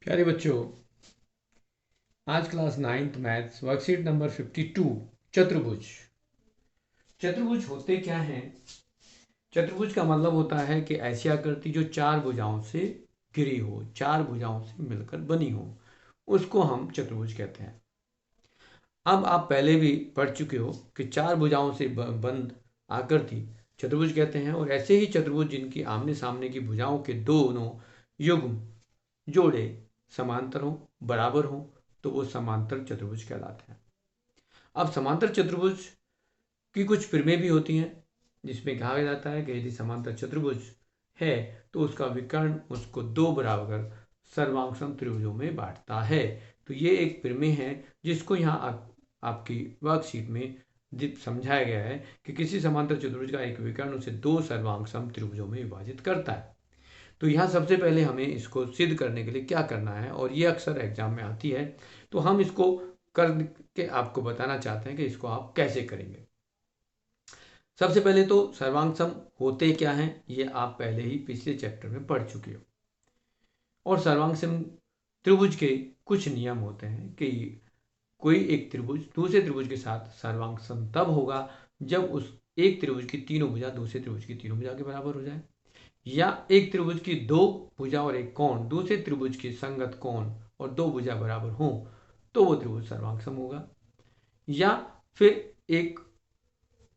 प्यारे बच्चों, आज class 9th maths worksheet number 52 चतुर्भुज। चतुर्भुज होते क्या हैं? चतुर्भुज का मतलब होता है कि ऐसी आकृति जो चार भुजाओं से घिरी हो, चार भुजाओं से मिलकर बनी हो, उसको हम चतुर्भुज कहते हैं। अब आप पहले भी पढ़ चुके हो कि चार भुजाओं से बंद आकृति चतुर्भुज कहते हैं। और ऐसे ही चतुर्भुज जिनकी आमने सामने की भुजाओं के दोनों युग्म जोड़े समांतर हो, बराबर हो, तो वो समांतर चतुर्भुज कहलाते हैं। अब समांतर चतुर्भुज की कुछ प्रमेय भी होती हैं, जिसमें कहा जाता है कि यदि समांतर चतुर्भुज है तो उसका विकर्ण उसको दो बराबर सर्वांग त्रिभुजों में बांटता है। तो ये एक प्रमेय है जिसको यहाँ आपकी वर्कशीट में समझाया गया है कि किसी समांतर चतुर्भुज का एक विकर्ण उसे दो सर्वांग त्रिभुजों में विभाजित करता है। तो यहाँ सबसे पहले हमें इसको सिद्ध करने के लिए क्या करना है, और ये अक्सर एग्जाम में आती है, तो हम इसको करके आपको बताना चाहते हैं कि इसको आप कैसे करेंगे। सबसे पहले तो सर्वांग सम होते क्या हैं, ये आप पहले ही पिछले चैप्टर में पढ़ चुके हो। और सर्वांग सम त्रिभुज के कुछ नियम होते हैं कि कोई एक त्रिभुज दूसरे त्रिभुज के साथ सर्वांग सम तब होगा जब उस एक त्रिभुज की तीनों भुजा दूसरे त्रिभुज की तीनों भुजा के बराबर हो जाए, या एक त्रिभुज की दो भुजा और एक कोण दूसरे त्रिभुज की संगत कोण और दो भुजा बराबर हो, तो वो त्रिभुज सर्वांग सम होगा। या फिर एक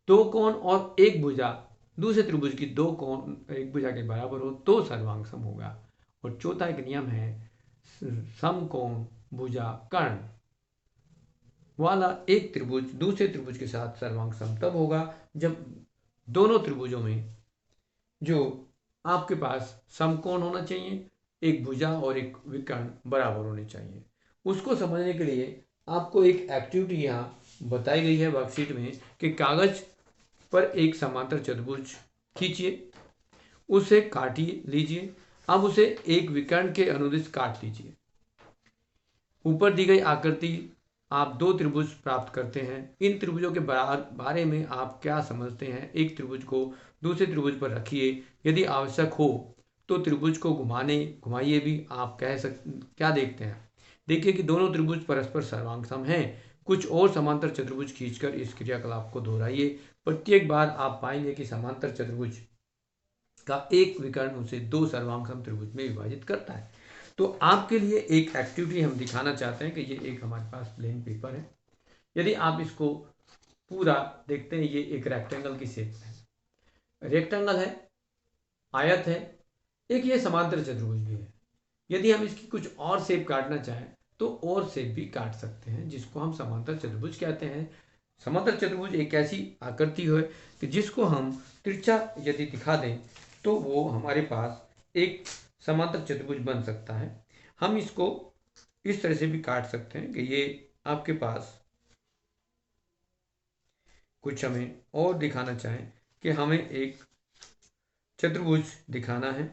दो कोण और एक भुजा दूसरे त्रिभुज की दो कोण एक भुजा के बराबर हो तो सर्वांग सम होगा। और चौथा एक नियम है समकोण भुजा कर्ण वाला एक त्रिभुज दूसरे त्रिभुज के साथ सर्वांग सम तब होगा जब दोनों त्रिभुजों में जो आपके पास समकोण होना चाहिए, एक भुजा और एक विकर्ण बराबर होने चाहिए। उसको समझने के लिए आपको एक एक्टिविटी यहाँ बताई गई है वर्कशीट में कि कागज पर एक समांतर चतुर्भुज खींचिए, उसे काटिए लीजिए। अब उसे एक विकर्ण के अनुदिश काट लीजिए। ऊपर दी गई आकृति आप दो त्रिभुज प्राप्त करते हैं। इन त्रिभुजों के बारे में आप क्या समझते हैं? एक त्रिभुज को दूसरे त्रिभुज पर रखिए, यदि आवश्यक हो तो त्रिभुज को घुमाइए भी। आप क्या देखते हैं? देखिए कि दोनों त्रिभुज परस्पर सर्वांग सम हैं। कुछ और समांतर चतुर्भुज खींचकर इस क्रियाकलाप को दोहराइए। प्रत्येक बार आप पाएंगे कि समांतर चतुर्भुज का एक विकर्ण उसे दो सर्वांग सम त्रिभुज में विभाजित करता है। तो आपके लिए एक एक्टिविटी हम दिखाना चाहते हैं कि ये एक हमारे पास प्लेन पेपर है। यदि आप इसको पूरा देखते हैं, ये एक रेक्टेंगल की शेप है, रेक्टेंगल है, आयत है, एक ये समांतर चतुर्भुज भी है। यदि हम इसकी कुछ और शेप काटना चाहें तो और शेप भी काट सकते हैं, जिसको हम समांतर चतुर्भुज कहते हैं। समांतर चतुर्भुज एक ऐसी आकृति है कि जिसको हम तिरछा यदि दिखा दें तो वो हमारे पास एक समांतर चतुर्भुज बन सकता है। हम इसको इस तरह से भी काट सकते हैं कि ये आपके पास कुछ हमें और दिखाना चाहें कि हमें एक चतुर्भुज दिखाना है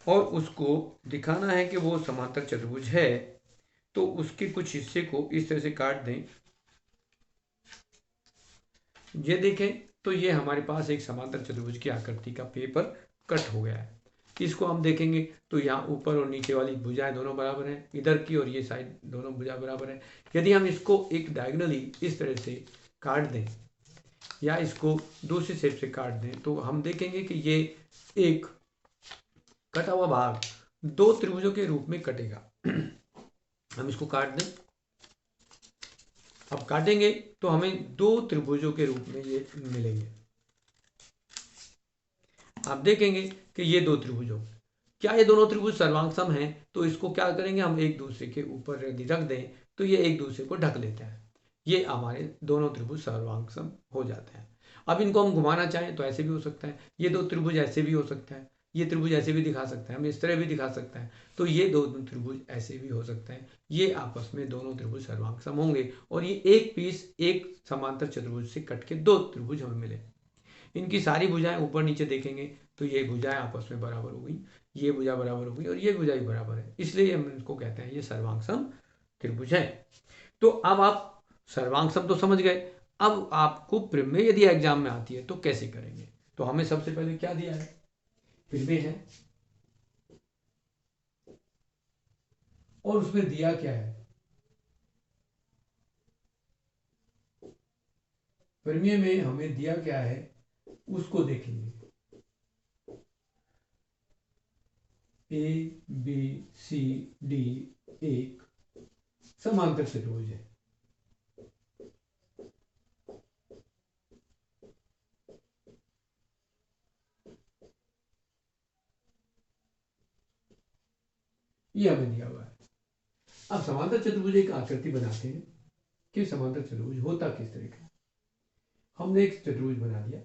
और उसको दिखाना है कि वो समांतर चतुर्भुज है, तो उसके कुछ हिस्से को इस तरह से काट दें। ये देखें तो ये हमारे पास एक समांतर चतुर्भुज की आकृति का पेपर कट हो गया है। इसको हम देखेंगे तो यहाँ ऊपर और नीचे वाली भुजाएं दोनों बराबर हैं, इधर की और ये साइड दोनों भुजा बराबर है। यदि हम इसको एक डायगोनली इस तरह से काट दें या इसको दूसरी शेप से काट दें तो हम देखेंगे कि ये एक कटा हुआ भाग दो त्रिभुजों के रूप में कटेगा। हम इसको काट दें, अब काटेंगे तो हमें दो त्रिभुजों के रूप में ये मिलेंगे। आप देखेंगे कि ये दो त्रिभुजों, क्या ये दोनों त्रिभुज सर्वांग सम हैं? तो इसको क्या करेंगे, हम एक दूसरे के ऊपर यदि रख दें तो ये एक दूसरे को ढक लेते हैं। ये हमारे दोनों त्रिभुज सर्वांग सम हो जाते हैं। अब इनको हम घुमाना चाहें तो ऐसे भी हो सकता है, ये दो त्रिभुज ऐसे भी हो सकता है, ये त्रिभुज ऐसे भी दिखा सकते हैं, हम इस तरह भी दिखा सकते हैं, तो ये दोनों त्रिभुज ऐसे भी हो सकते हैं। ये आपस में दोनों त्रिभुज सर्वांग सम होंगे और ये एक पीस एक समांतर चतुर्भुज से कट के दो त्रिभुज हमें मिले। इनकी सारी भुजाएं ऊपर नीचे देखेंगे तो ये भुजाएं आपस में बराबर हो गई, ये भुजा बराबर हो गई और ये भुजा भी बराबर है, इसलिए हम इनको कहते हैं ये सर्वांग सम त्रिभुज है। तो अब आप सर्वांग सम तो समझ गए। अब आपको प्रमेय यदि एग्जाम में आती है तो कैसे करेंगे? तो हमें सबसे पहले क्या दिया है? प्रमेय है और उसमें दिया क्या है, परिमेय में हमें दिया क्या है उसको देखेंगे। ए बी सी डी एक समांतर चतुर्भुज है। ये हमें दिया हुआ है। अब समांतर चतुर्भुज एक आकृति बनाते हैं कि समांतर चतुर्भुज होता किस तरह का। हमने एक चतुर्भुज बना दिया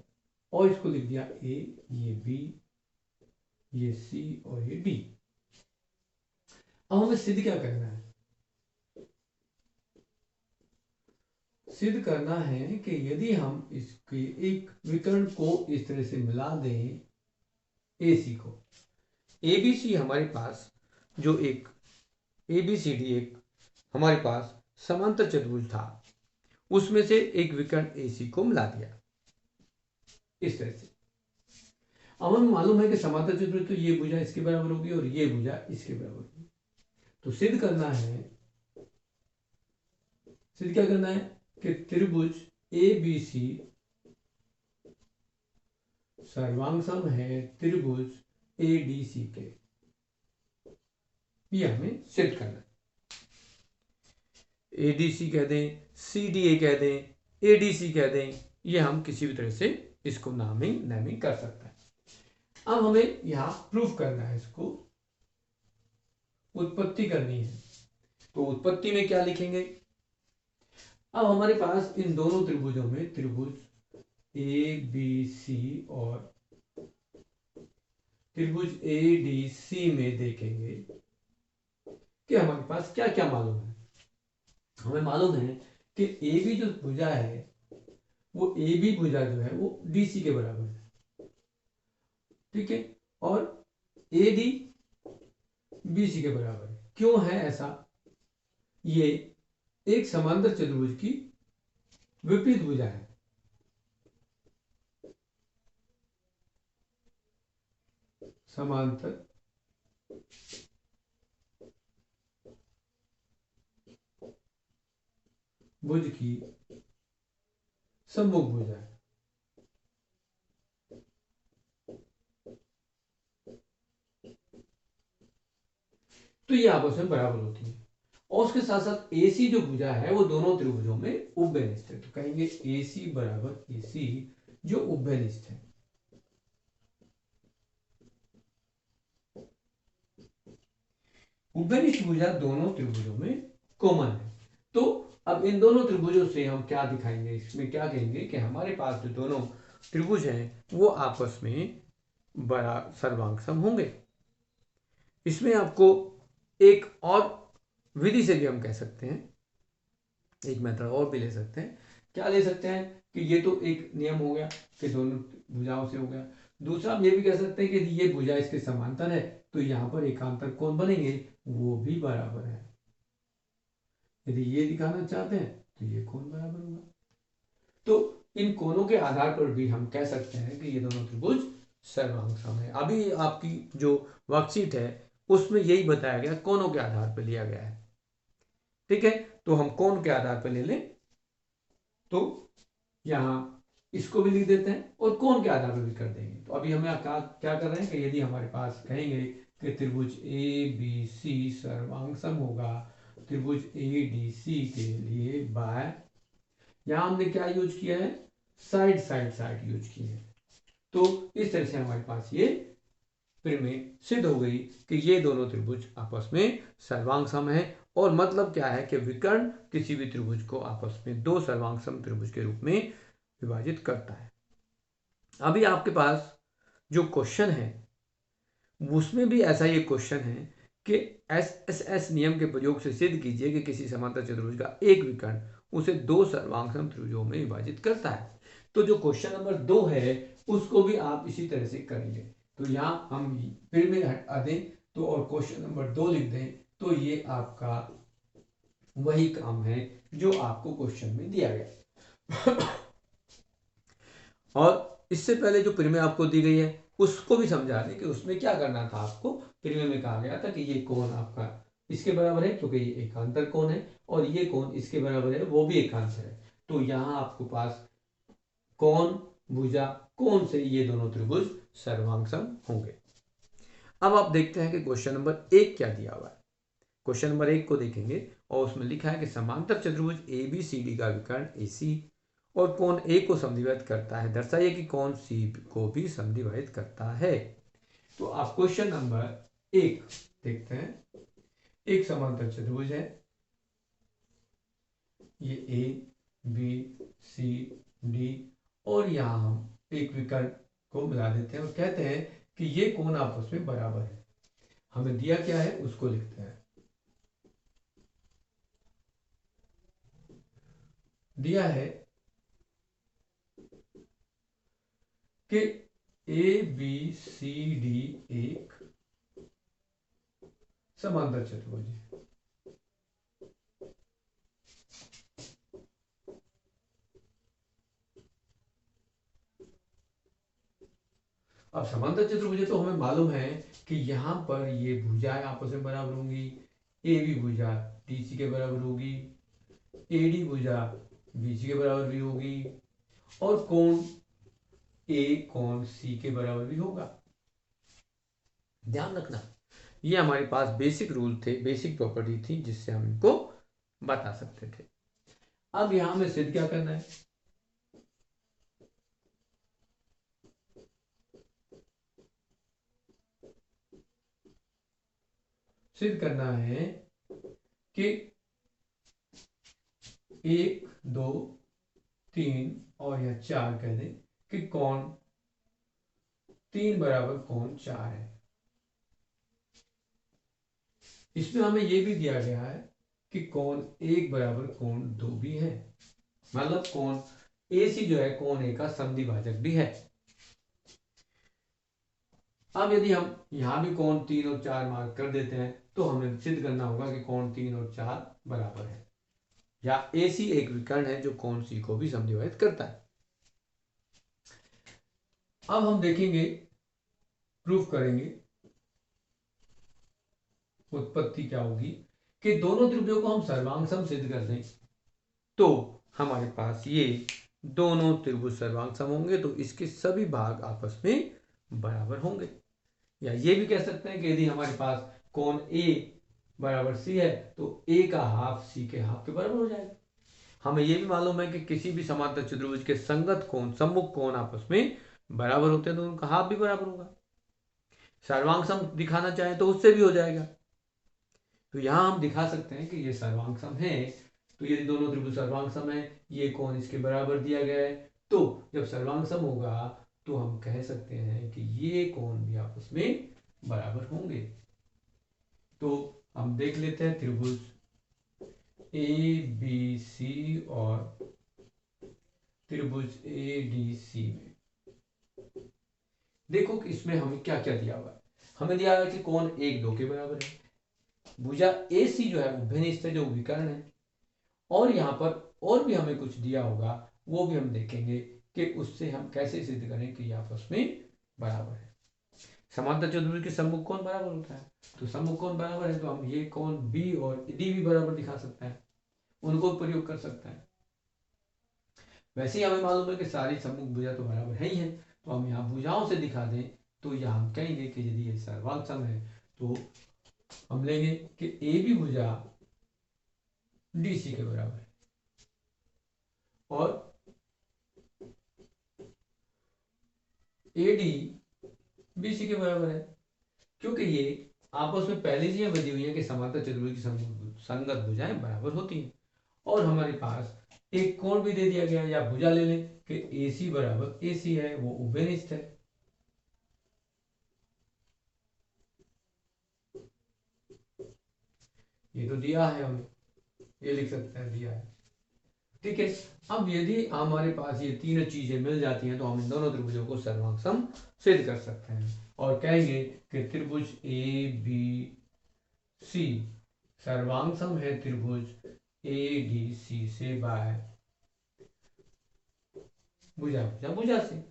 और इसको लिख दिया ए, ये बी, ये सी और ये डी। अब हमें सिद्ध क्या करना है, सिद्ध करना है कि यदि हम इसके एक विकर्ण को इस तरह से मिला दें, ए सी को, ए बी सी हमारे पास जो एक ए बी सी डी एक हमारे पास समांतर चतुर्भुज था, उसमें से एक विकर्ण ए सी को मिला दिया इस तरह से। अब हमें मालूम है कि समांतर चतुर्भुज तो ये भुजा इसके बराबर होगी और ये भुजा इसके बराबर होगी। तो सिद्ध करना है, सिद्ध क्या करना है कि त्रिभुज ए बी सी सर्वांगसम है त्रिभुज ए डी सी के। ये हमें सिद्ध करना है। ए डी सी कह दें, सी डी ए कह दें, ए डी सी कह दें, ये हम किसी भी तरह से इसको नामिंग कर सकते हैं। अब हमें यहां प्रूफ करना है, इसको उत्पत्ति करनी है। तो उत्पत्ति में क्या लिखेंगे, अब हमारे पास इन दोनों त्रिभुजों में त्रिभुज ए बी सी और त्रिभुज ए डी सी में देखेंगे कि हमारे पास क्या क्या मालूम है। हमें मालूम है कि ए बी जो भुजा है वो ए बी भुजा जो है वो डी सी के बराबर है, ठीक है, और ए डी बी सी के बराबर है। क्यों है ऐसा, ये एक समांतर चतुर्भुज की विपरीत भुजा है। समांतर भुज की सम्मुख भुजा है। तो ये आपस में बराबर होती है और उसके साथ साथ AC जो भुजा है वो दोनों त्रिभुजों में उभयनिष्ठ है। तो कहेंगे AC बराबर AC जो उभयनिष्ठ है। उभयनिष्ठ भुजा दोनों त्रिभुजों में कॉमन है। तो अब इन दोनों त्रिभुजों से हम क्या दिखाएंगे, इसमें क्या कहेंगे कि हमारे पास जो दोनों त्रिभुज हैं वो आपस में बड़ा सर्वांगसम होंगे। इसमें आपको एक और विधि से भी हम कह सकते हैं, एक मेथड और भी ले सकते हैं। क्या ले सकते हैं कि ये तो एक नियम हो गया कि दोनों भुजाओं से हो गया। दूसरा हम ये भी कह सकते हैं कि यदि ये भुजा इसके समांतर है तो यहाँ पर एकांतर कोण बनेंगे, वो भी बराबर है। यदि ये दिखाना चाहते हैं तो ये कोण बराबर होगा। तो इन कोणों के आधार पर भी हम कह सकते हैं कि ये दोनों त्रिभुज सर्वांगसम है। अभी आपकी जो वर्कशीट है उसमें यही बताया गया, कोणों के आधार पर लिया गया है, ठीक है। तो हम कोण के आधार पर ले लें, तो यहां इसको भी लिख देते हैं और कोण के आधार पर भी कर देंगे। तो अभी हमें क्या कर रहे हैं कि यदि हमारे पास कहेंगे कि त्रिभुज ए बी सी सर्वांगसम होगा त्रिभुज ए डी सी के लिए बाय, यहां हमने क्या यूज किया है, साइड साइड साइड यूज किए हैं। तो इस तरह से हमारे पास ये प्रमेय सिद्ध हो गई कि ये दोनों त्रिभुज आपस में सर्वांगसम है। और मतलब क्या है कि विकर्ण किसी भी त्रिभुज को आपस में दो सर्वांगसम त्रिभुज के रूप में विभाजित करता है। अभी आपके पास जो क्वेश्चन है उसमें भी ऐसा ये क्वेश्चन है कि SSS नियम के प्रयोग से सिद्ध कीजिए कि किसी समांतर चतुर्भुज का एक विकर्ण उसे दो सर्वांगसम त्रिभुजों में विभाजित करता है। तो जो क्वेश्चन नंबर 2 है उसको भी आप इसी तरह से करेंगे। तो यहाँ हम फिर में हटा दें तो और क्वेश्चन नंबर 2 लिख दें, तो ये आपका वही काम है जो आपको क्वेश्चन में दिया गया। और इससे पहले जो प्रमेय आपको दी गई है उसको भी समझा दें कि उसमें क्या करना था। आपको प्रमेय में कहा गया था कि ये कोण आपका इसके बराबर है क्योंकि ये एकांतर कोण है, और ये कोण इसके बराबर है, वो भी एकांतर है। तो यहां आपके पास कोण, भुजा, कोण से ये दोनों त्रिभुज सर्वांग होंगे। अब आप देखते हैं कि क्वेश्चन नंबर 1 क्या दिया हुआ है। क्वेश्चन नंबर 1 को देखेंगे और उसमें लिखा है कि समांतर चतुर्भुज ABCD का विकर्ण AC और कोण A को समद्विभाजित करता है, दर्शाइए कि कोण C को भी समद्विभाजित करता है। तो आप क्वेश्चन नंबर 1 देखते हैं। एक समांतर चतुर्भुज है, ये ABCD, और यहां हम एक विकर्ण को मिला देते हैं और कहते हैं कि ये कोण आपस में बराबर है। हमें दिया क्या है उसको लिखते हैं। दिया है कि ABCD एक समांतर चतुर्भुज है। अब समांतर चतुर्भुज तो हमें मालूम है कि यहां पर ये भुजाएं आपस में बराबर होंगी। AB भुजा DC के बराबर होगी, AD भुजा BC के बराबर भी होगी, और कोण A कोण C के बराबर भी होगा। ध्यान रखना, ये हमारे पास बेसिक रूल थे, बेसिक प्रॉपर्टी थी जिससे हम इनको बता सकते थे। अब यहां हमें सिद्ध क्या करना है? सिद्ध करना है कि 1 2 3 और यह 4 कह दें कि कोण 3 बराबर कोण 4 है। इसमें हमें यह भी दिया गया है कि कोण 1 बराबर कोण 2 भी है, मतलब कोण AC जो है कोण A का समद्विभाजक भी है। अब यदि हम यहां भी कोण 3 और 4 मार्क कर देते हैं तो हमें सिद्ध करना होगा कि कोण 3 और 4 बराबर है, या AC एक विकर्ण है जो कोण C को भी समद्विभाजित करता है। अब हम देखेंगे, प्रूफ करेंगे, उत्पत्ति क्या होगी कि दोनों त्रिभुजों को हम सर्वांग सम सिद्ध कर दें तो हमारे पास ये दोनों त्रिभुज सर्वांग सम होंगे, तो इसके सभी भाग आपस में बराबर होंगे। या ये भी कह सकते हैं कि यदि हमारे पास कोण A बराबर C है तो A का हाफ C के हाफ के बराबर हो जाएगा। हमें यह भी मालूम है कि किसी भी समांतर चतुर्भुज के संगत कोण, सम्मुख कोण आपस में बराबर होते हैं, तो उनका हाफ भी बराबर होगा। सर्वांग सम दिखाना चाहें तो उससे भी हो जाएगा। तो यहां हम दिखा सकते हैं कि ये सर्वांग सम है। तो यदि दोनों त्रिभुज सर्वांग सम है, ये कोण इसके बराबर दिया गया है, तो जब सर्वांग सम होगा तो हम कह सकते हैं कि ये कोण भी आपस में बराबर होंगे। तो हम देख लेते हैं त्रिभुज ABC और त्रिभुज ADC में। देखो कि इसमें हमें क्या क्या दिया हुआ है। हमें दिया हुआ है कि कोण 1 2 के बराबर है, भुजा AC जो है उभयनिष्ठ है, जो विकर्ण है, और यहां पर और भी हमें कुछ दिया होगा, वो भी हम देखेंगे कि उससे हम कैसे सिद्ध करें कि ये आपस में बराबर है। समांतर चतुर्भुज के सम्मुख कोण बराबर होता है, तो सम्मुख कोण बराबर है तो हम ये कोण B और D भी बराबर दिखा सकते हैं, उनको प्रयोग कर सकते हैं। वैसे ही हमें मालूम है कि सारी सम्मुख भुजा तो बराबर है ही है, तो हम यहाँ भुजाओं से दिखा दें तो यहाँ हम कहेंगे कि यदि ये सर्वांग सम है तो हम लेंगे कि AB भुजा DC के बराबर है और AD BC के बराबर है, क्योंकि ये आपस में पहले से बदी हुई है कि समांतर चतुर्भुज की संगत भुजाएं बराबर होती हैं। और हमारे पास एक कोण भी दे दिया गया, या भुजा ले लें कि AC बराबर AC है, वो उभयनिष्ठ है। ये तो दिया है, हमें ये लिख सकते हैं, दिया है, ठीक है। अब यदि हमारे पास ये तीनों चीजें मिल जाती हैं तो हम इन दोनों त्रिभुजों को सर्वांग सम सिद्ध कर सकते हैं और कहेंगे कि त्रिभुज ABC सर्वांग सम है त्रिभुज ADC से बाय भुजा भुजा भुजा से।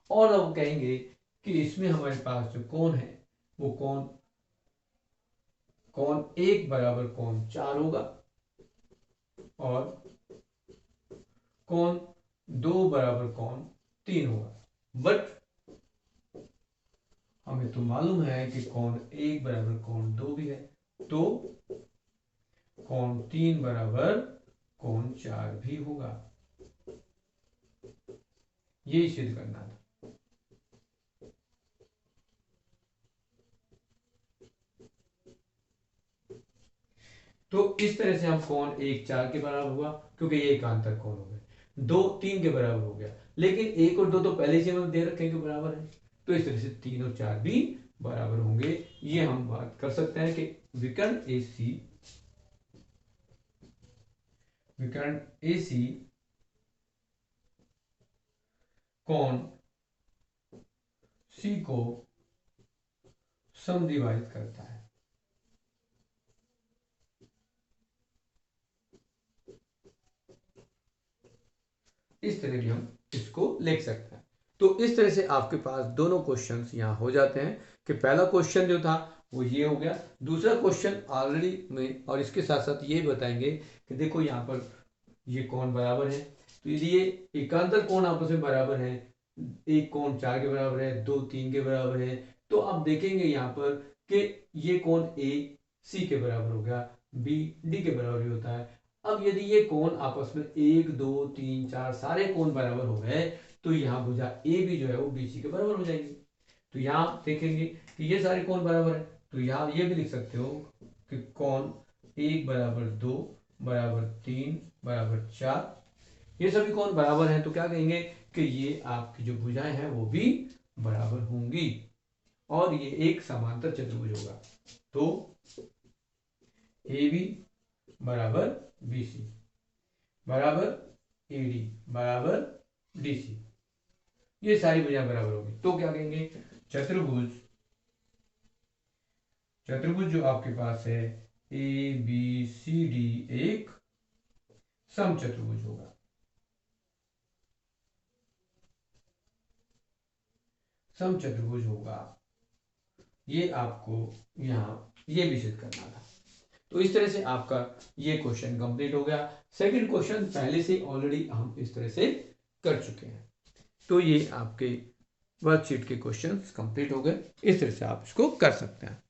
और हम कहेंगे कि इसमें हमारे पास जो कोण है वो कोण कौन 1 बराबर कौन 4 होगा और कौन 2 बराबर कौन 3 होगा। बट हमें तो मालूम है कि कौन 1 बराबर कौन 2 भी है, तो कौन 3 बराबर कौन 4 भी होगा। ये सिद्ध करना था। तो इस तरह से हम कौन 1 4 के बराबर हुआ, क्योंकि ये एकांतर कौन हो गए। 2 3 के बराबर हो गया, लेकिन 1 और 2 तो पहले से हम दे रखे हैं कि बराबर है, तो इस तरह से 3 और 4 भी बराबर होंगे। ये हम बात कर सकते हैं कि विकर्ण AC कौन C को समद्विभाजित करता है। इस तरह भी हम इसको लिख सकते हैं। तो इस तरह से आपके पास दोनों क्वेश्चंस यहाँ हो जाते हैं कि पहला क्वेश्चन जो था वो ये हो गया, दूसरा क्वेश्चन ऑलरेडी में, और इसके साथ साथ ये बताएंगे कि देखो यहाँ पर ये कौन बराबर है, तो यदि ये एकांतर कोण आपस में बराबर है, एक कोण 4 के बराबर है, 2 3 के बराबर है, तो आप देखेंगे यहाँ पर कि ये कोण A C के बराबर हो गया, B D के बराबर भी होता है। अब यदि ये कोण आपस में 1 2 3 4 सारे कोण बराबर हो गए, तो यहाँ भुजा ए भी जो है वो BC के बराबर हो जाएगी। तो यहाँ देखेंगे कि ये सारे कोण बराबर है, तो यहाँ ये भी लिख सकते हो कि कोण 1 बराबर 2 बराबर 3 बराबर 4, ये सभी कोण बराबर हैं, तो क्या कहेंगे कि ये आपकी जो भुजाएं हैं वो भी बराबर होंगी और ये एक समांतर चतुर्भुज होगा। तो AB बराबर BC बराबर AD बराबर DC, ये सारी भुजाएं बराबर होगी। तो क्या कहेंगे, चतुर्भुज जो आपके पास है ABCD एक समचतुर्भुज होगा। समचतुर्भुज होगा, ये आपको यहाँ ये भी सिद्ध करना था। तो इस तरह से आपका ये क्वेश्चन कंप्लीट हो गया। सेकंड क्वेश्चन पहले से ऑलरेडी हम इस तरह से कर चुके हैं। तो ये आपके वर्कशीट के क्वेश्चंस कंप्लीट हो गए। इस तरह से आप इसको कर सकते हैं।